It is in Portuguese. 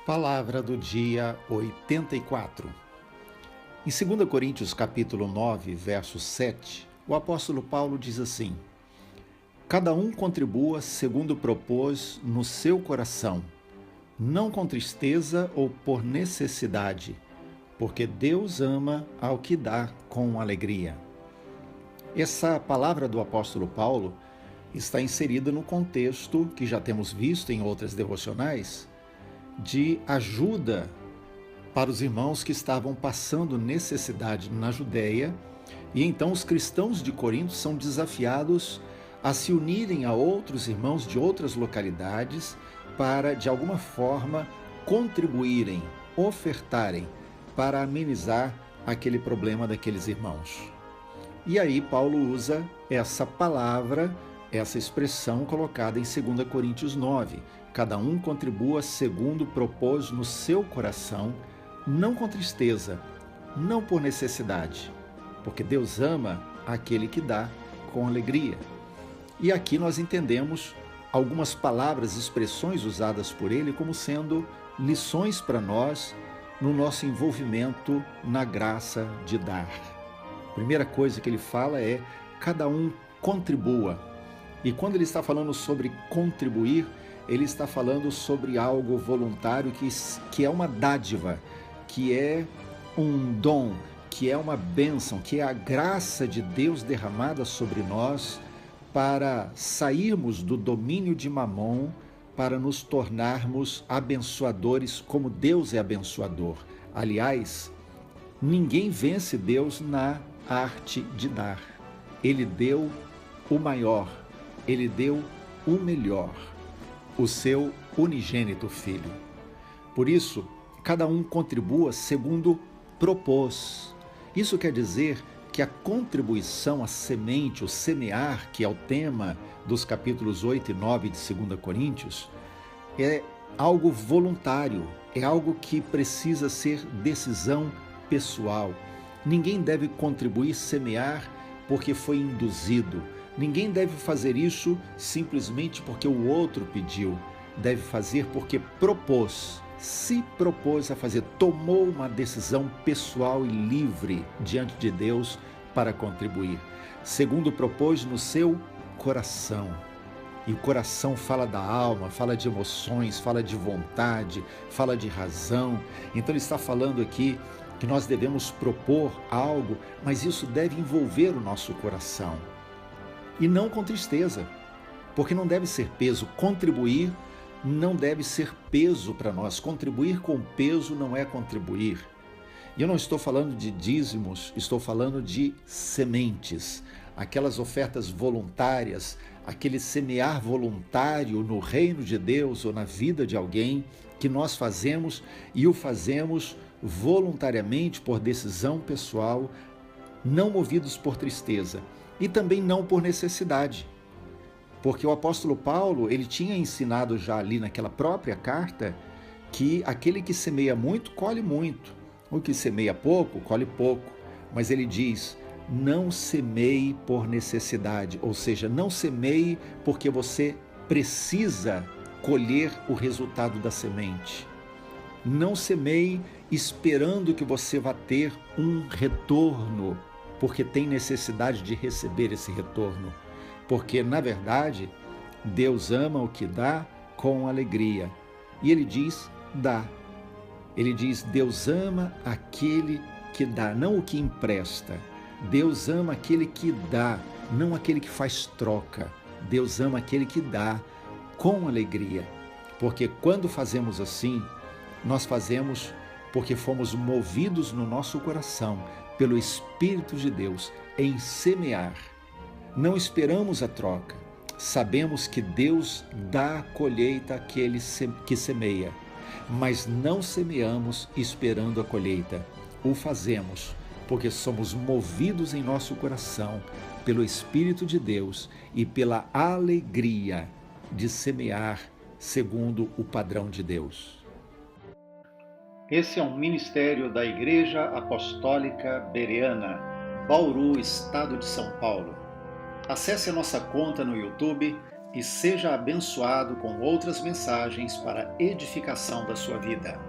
Palavra do dia 84. Em 2 Coríntios capítulo 9, verso 7, o apóstolo Paulo diz assim: Cada um contribua segundo propôs no seu coração, não com tristeza ou por necessidade, porque Deus ama ao que dá com alegria. Essa palavra do apóstolo Paulo está inserida no contexto que já temos visto em outras devocionais, de ajuda para os irmãos que estavam passando necessidade na Judéia, e então os cristãos de Corinto são desafiados a se unirem a outros irmãos de outras localidades para, de alguma forma, contribuírem, ofertarem para amenizar aquele problema daqueles irmãos. E aí Paulo usa essa palavra, essa expressão colocada em 2 Coríntios 9. Cada um contribua segundo propôs no seu coração, não com tristeza, não por necessidade, porque Deus ama aquele que dá com alegria. E aqui nós entendemos algumas palavras, expressões usadas por ele como sendo lições para nós no nosso envolvimento na graça de dar. A primeira coisa que ele fala é: cada um contribua. E quando ele está falando sobre contribuir, ele está falando sobre algo voluntário que é uma dádiva, que é um dom, que é uma bênção, que é a graça de Deus derramada sobre nós para sairmos do domínio de Mamon, para nos tornarmos abençoadores como Deus é abençoador. Aliás, ninguém vence Deus na arte de dar. Ele deu o maior, ele deu o melhor, o seu unigênito Filho. Por isso, cada um contribua segundo propôs. Isso quer dizer que a contribuição, a semente, o semear, que é o tema dos capítulos 8 e 9 de 2 Coríntios, é algo voluntário, é algo que precisa ser decisão pessoal. Ninguém deve contribuir, semear, porque foi induzido. Ninguém deve fazer isso simplesmente porque o outro pediu. Deve fazer porque propôs, se propôs a fazer, tomou uma decisão pessoal e livre diante de Deus para contribuir. Segundo propôs no seu coração. E o coração fala da alma, fala de emoções, fala de vontade, fala de razão. Então ele está falando aqui que nós devemos propor algo, mas isso deve envolver o nosso coração. E não com tristeza, porque não deve ser peso. Contribuir não deve ser peso para nós. Contribuir com peso não é contribuir. E eu não estou falando de dízimos, estou falando de sementes, aquelas ofertas voluntárias, aquele semear voluntário no reino de Deus ou na vida de alguém que nós fazemos e o fazemos voluntariamente por decisão pessoal, não movidos por tristeza e também não por necessidade. Porque o apóstolo Paulo, ele tinha ensinado já ali naquela própria carta que aquele que semeia muito, colhe muito. O que semeia pouco, colhe pouco. Mas ele diz: não semeie por necessidade, ou seja, não semeie porque você precisa colher o resultado da semente. Não semeie esperando que você vá ter um retorno, porque tem necessidade de receber esse retorno. Porque, na verdade, Deus ama o que dá com alegria. E ele diz: dá. Ele diz: Deus ama aquele que dá, não o que empresta. Deus ama aquele que dá, não aquele que faz troca. Deus ama aquele que dá com alegria. Porque quando fazemos assim, nós fazemos porque fomos movidos no nosso coração pelo Espírito de Deus em semear. Não esperamos a troca. Sabemos que Deus dá a colheita àquele que semeia, mas não semeamos esperando a colheita. O fazemos porque somos movidos em nosso coração pelo Espírito de Deus e pela alegria de semear segundo o padrão de Deus. Esse é um ministério da Igreja Apostólica Bereana, Bauru, Estado de São Paulo. Acesse a nossa conta no YouTube, e seja abençoado com outras mensagens para edificação da sua vida.